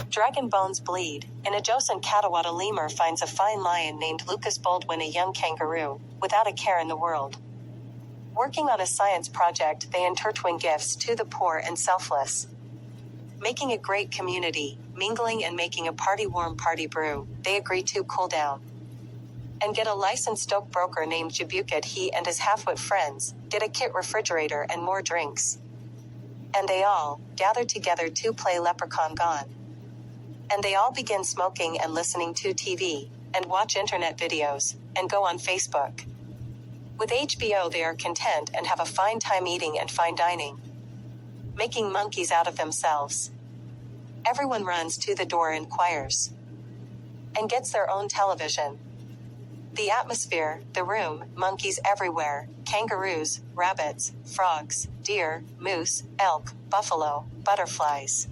Dragon bones bleed. In a Joseon Katawada lemur finds a fine lion named Lucas Baldwin a young kangaroo, without a care in the world. Working on a science project, they intertwine gifts to the poor and selfless. Making a great community, mingling and making a party-warm party brew, they agree to cool down. And get a licensed stockbroker named Jabukit. He and his half-wit friends get a kit refrigerator and more drinks. And they all gather together to play Leprechaun Gone. And they all begin smoking and listening to TV, and watch internet videos, and go on Facebook. With HBO they are content and have a fine time eating and fine dining. Making monkeys out of themselves. Everyone runs to the door and inquires. And gets their own television. The atmosphere, the room, monkeys everywhere, kangaroos, rabbits, frogs, deer, moose, elk, buffalo, butterflies.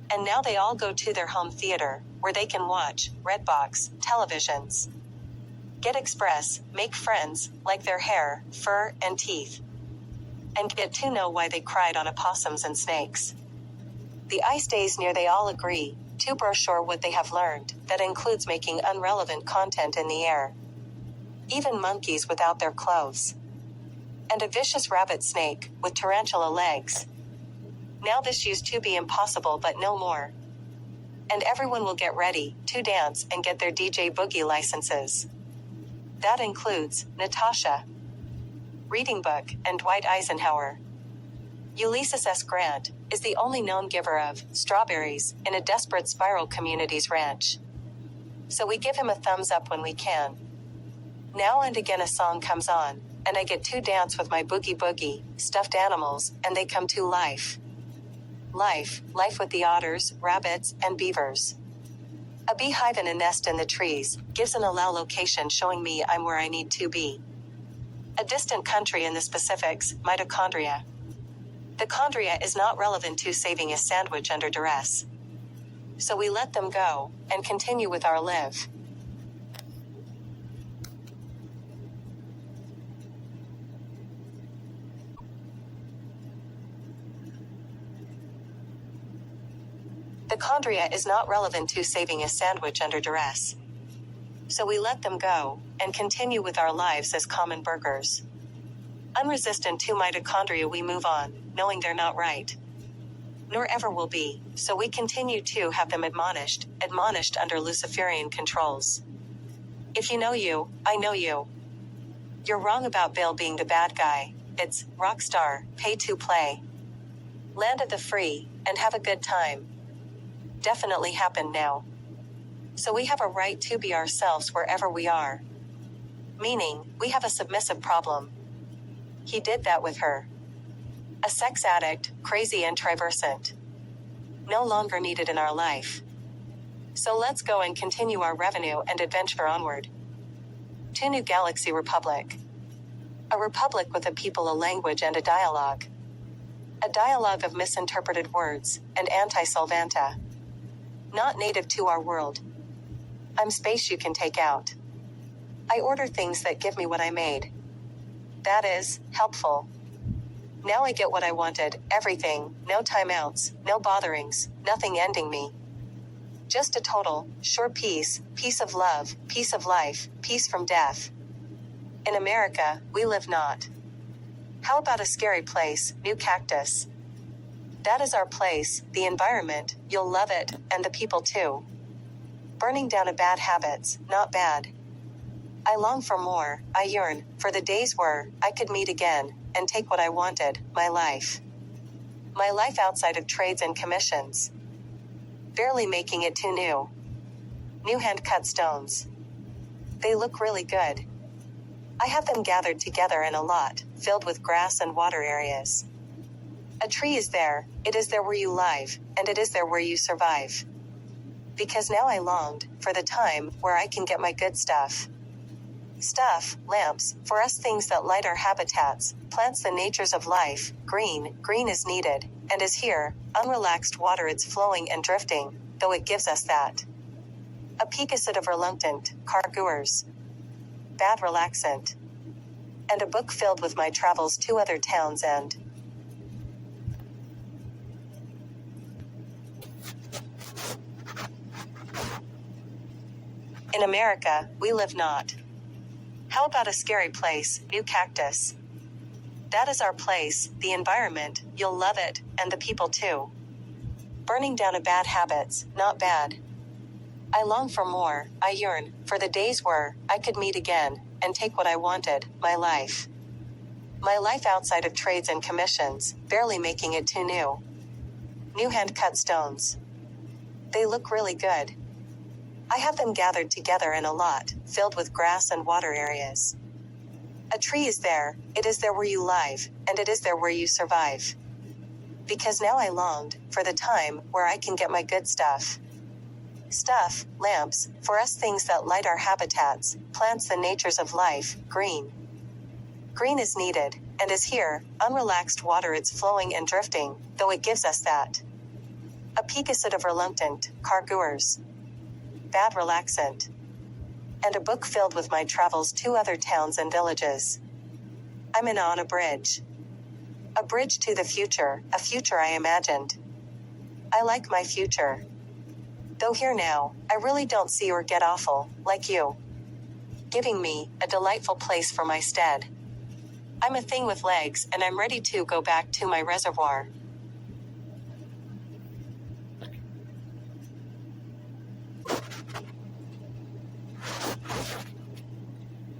And now they all go to their home theater, where they can watch Redbox televisions. Get express, make friends, like their hair, fur, and teeth. And get to know why they cried on opossums and snakes. The ice days near they all agree to brochure what they have learned, that includes making unrelevant content in the air. Even monkeys without their clothes. And a vicious rabbit snake, with tarantula legs. Now this used to be impossible but no more. And everyone will get ready to dance and get their DJ Boogie licenses. That includes Natasha, Reading Book, and Dwight Eisenhower. Ulysses S. Grant is the only known giver of strawberries in a desperate Spiral Communities ranch. So we give him a thumbs up when we can. Now and again a song comes on, and I get to dance with my boogie boogie, stuffed animals, and they come to life. Life with the otters, rabbits, and beavers. A beehive in a nest in the trees gives an allow location showing me I'm where I need to be. A distant country in the specifics, mitochondria. The chondria is not relevant to saving a sandwich under duress. So we let them go, and continue with our live. The chondria is not relevant to saving a sandwich under duress. So we let them go, and continue with our lives as common burgers. Unresistant to mitochondria we move on, knowing they're not right. Nor ever will be, so we continue to have them admonished under Luciferian controls. If you know you, I know you. You're wrong about Bill being the bad guy. It's Rockstar, pay to play. Land of the free, and have a good time. Definitely happened now. So we have a right to be ourselves wherever we are. Meaning, we have a submissive problem. He did that with her. A sex addict, crazy and triversant. No longer needed in our life. So let's go and continue our revenue and adventure onward. To New Galaxy Republic. A republic with a people, a language, and a dialogue. A dialogue of misinterpreted words, and anti-Solvanta. Not native to our world. I'm space you can take out. I order things that give me what I made. That is, helpful. Now I get what I wanted, everything, no timeouts, no botherings, nothing ending me. Just a total, sure peace of love, peace of life, peace from death. In America, we live not. How about a scary place, New Cactus? That is our place, the environment, you'll love it, and the people too. Burning down a bad habits, not bad. I long for more, I yearn, for the days where I could meet again, and take what I wanted, my life. My life outside of trades and commissions. Barely making it to new. New hand-cut stones. They look really good. I have them gathered together in a lot, filled with grass and water areas. A tree is there, it is there where you live, and it is there where you survive. Because now I longed for the time where I can get my good stuff. Stuff, lamps, for us things that light our habitats, plants the natures of life, green is needed, and is here, unrelaxed water it's flowing and drifting, though it gives us that. A peak acid of reluctant, cargoers. Bad relaxant. And a book filled with my travels to other towns and In America, we live not. How about a scary place, New Cactus? That is our place, the environment, you'll love it, and the people too. Burning down a bad habits, not bad. I long for more, I yearn, for the days where I could meet again, and take what I wanted, my life. My life outside of trades and commissions, barely making it too new. New hand-cut stones. They look really good. I have them gathered together in a lot, filled with grass and water areas. A tree is there, it is there where you live, and it is there where you survive. Because now I longed for the time where I can get my good stuff. Stuff, lamps, for us things that light our habitats, plants the natures of life, green. Green is needed, and is here, unrelaxed water it's flowing and drifting, though it gives us that. A pegasus of reluctant, cargoers. Bad relaxant. And a book filled with my travels to other towns and villages. I'm on a bridge. A bridge to the future, a future I imagined. I like my future. Though here now, I really don't see or get awful, like you. Giving me a delightful place for my stead. I'm a thing with legs and I'm ready to go back to my reservoir.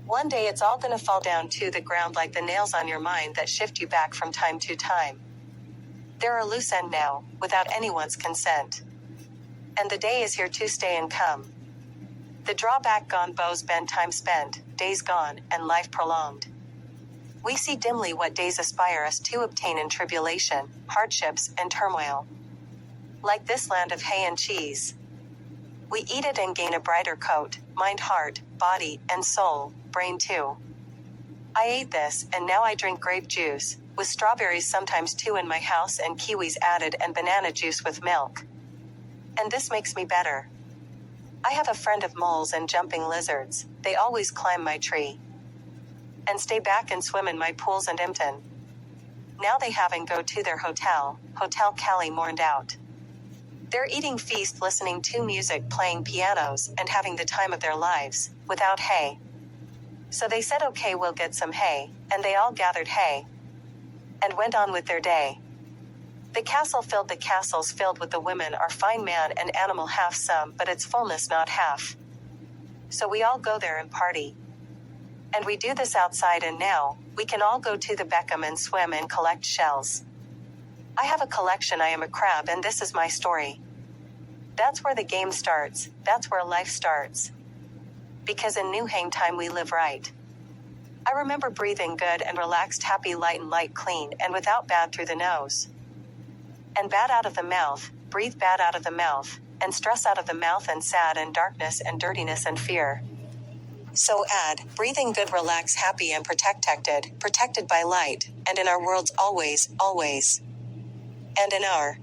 One day it's all gonna fall down to the ground like the nails on your mind that shift you back from time to time. They're a loose end now, without anyone's consent. And the day is here to stay and come. The drawback gone, bows bent, time spent, days gone, and life prolonged. We see dimly what days aspire us to obtain in tribulation, hardships, and turmoil. Like this land of hay and cheese. We eat it and gain a brighter coat, mind, heart, body, and soul, brain too. I ate this, and now I drink grape juice, with strawberries sometimes too in my house and kiwis added and banana juice with milk. And this makes me better. I have a friend of moles and jumping lizards, they always climb my tree. And stay back and swim in my pools and Impton. Now they have and go to their hotel, Hotel Cali mourned out. They're eating feast, listening to music, playing pianos, and having the time of their lives, without hay. So they said okay, we'll get some hay, and they all gathered hay. And went on with their day. The castles filled with the women are fine, man and animal half some, but its fullness not half. So we all go there and party. And we do this outside, and now, we can all go to the Beckham and swim and collect shells. I have a collection, I am a crab, and this is my story. That's where the game starts, that's where life starts. Because in New Hang time we live right. I remember breathing good and relaxed, happy, light and light, clean and without bad through the nose. And bad out of the mouth, breathe bad out of the mouth, and stress out of the mouth, and sad and darkness and dirtiness and fear. So add, breathing good, relax, happy and protected by light, and in our worlds always, always. And in our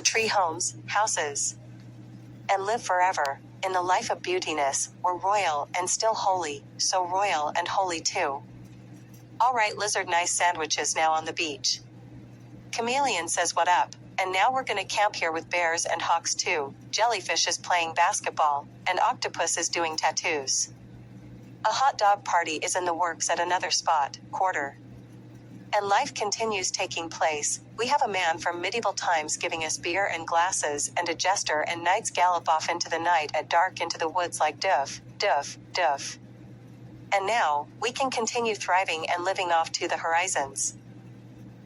tree homes, houses. And live forever, in the life of beautiness, we're royal and still holy, so royal and holy too. Alright lizard, nice sandwiches now on the beach. Chameleon says what up, and now we're gonna camp here with bears and hawks too, jellyfish is playing basketball, and octopus is doing tattoos. A hot dog party is in the works at another spot, quarter. And life continues taking place. We have a man from medieval times giving us beer and glasses, and a jester, and knights gallop off into the night at dark into the woods like doof, doof, doof. And now, we can continue thriving and living off to the horizons.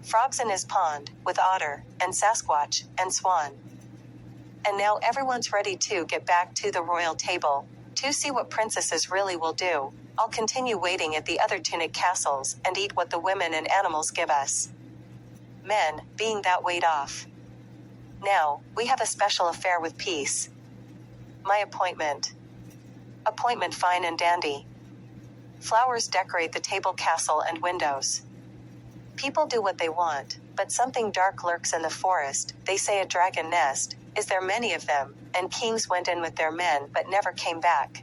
Frogs in his pond, with otter, and Sasquatch, and swan. And now everyone's ready to get back to the royal table, to see what princesses really will do. I'll continue waiting at the other tunic castles, and eat what the women and animals give us. Men, being that weight off. Now, we have a special affair with peace. My appointment. Appointment fine and dandy. Flowers decorate the table, castle, and windows. People do what they want, but something dark lurks in the forest, they say a dragon nest, is there many of them, and kings went in with their men but never came back.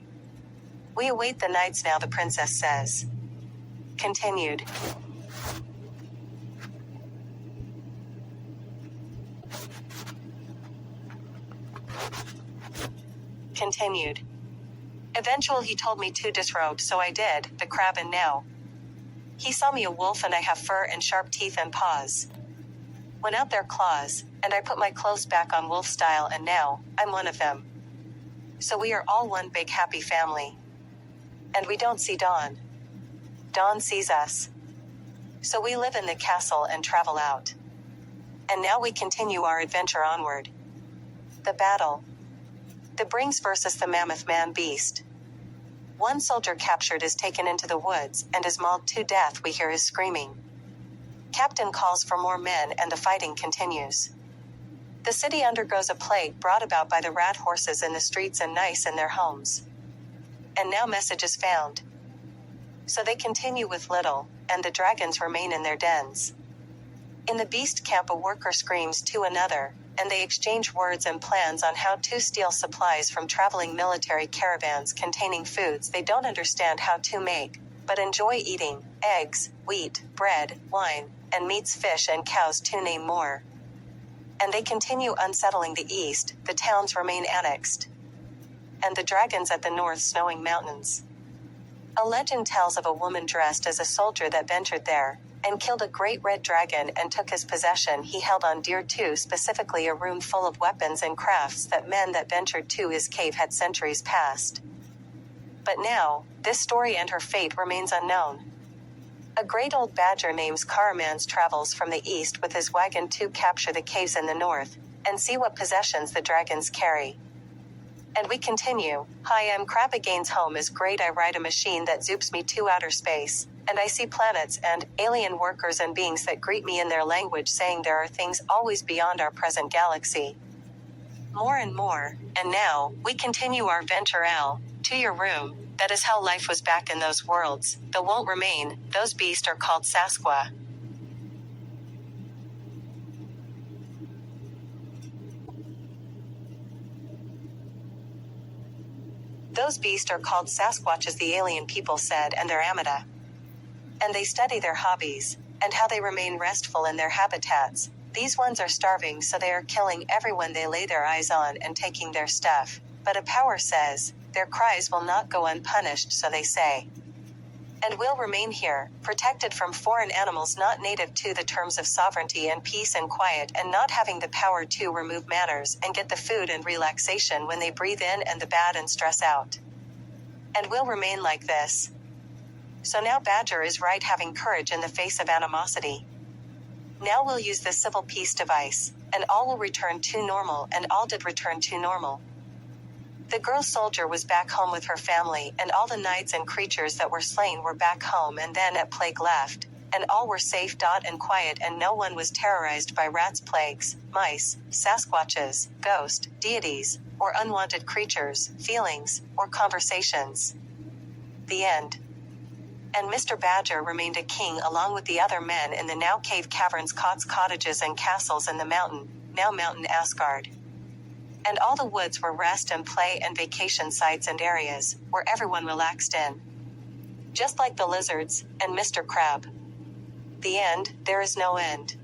We await the knights now, the princess says. Continued. Continued. Eventual he told me to disrobe, so I did, the crab, and now. He saw me a wolf and I have fur and sharp teeth and paws. Went out their claws, and I put my clothes back on wolf style, and now, I'm one of them. So we are all one big happy family. And we don't see Dawn. Dawn sees us. So we live in the castle and travel out. And now we continue our adventure onward. The battle. The Brings versus the Mammoth Man Beast. One soldier captured is taken into the woods and is mauled to death. We hear his screaming. Captain calls for more men and the fighting continues. The city undergoes a plague brought about by the rat horses in the streets and mice in their homes. And now message is found. So they continue with little, and the dragons remain in their dens. In the beast camp, a worker screams to another, and they exchange words and plans on how to steal supplies from traveling military caravans containing foods they don't understand how to make, but enjoy eating: eggs, wheat, bread, wine, and meats, fish and cows, to name more. And they continue unsettling the east, the towns remain annexed. And the dragons at the north snowing mountains. A legend tells of a woman dressed as a soldier that ventured there, and killed a great red dragon and took his possession he held on dear to, specifically a room full of weapons and crafts that men that ventured to his cave had centuries past. But now, this story and her fate remains unknown. A great old badger named Caramans travels from the east with his wagon to capture the caves in the north, and see what possessions the dragons carry. And we continue. Hi, I'm Crab. Again's home is great. I ride a machine that zoops me to outer space, and I see planets and alien workers and beings that greet me in their language, saying there are things always beyond our present galaxy. More and more, and now, we continue our venture to your room. That is how life was back in those worlds, though won't remain. Those beasts are called Sasqua. Those beasts are called Sasquatches, the alien people said, and their Amida. And they study their hobbies, and how they remain restful in their habitats. These ones are starving, so they are killing everyone they lay their eyes on and taking their stuff. But a power says, their cries will not go unpunished, so they say. And will remain here, protected from foreign animals not native to the terms of sovereignty and peace and quiet, and not having the power to remove manners and get the food and relaxation when they breathe in and the bad and stress out. And will remain like this. So now Badger is right, having courage in the face of animosity. Now we'll use the civil peace device, and all will return to normal, and all did return to normal. The girl soldier was back home with her family, and all the knights and creatures that were slain were back home, and then at plague left, and all were safe and quiet, and no one was terrorized by rats, plagues, mice, Sasquatches, ghost, deities, or unwanted creatures, feelings, or conversations. The end. And Mr. Badger remained a king along with the other men in the now cave caverns, cots, cottages, and castles in the mountain, now Mountain Asgard. And all the woods were rest and play and vacation sites and areas where everyone relaxed in. Just like the lizards and Mr. Crab. The end. There is no end.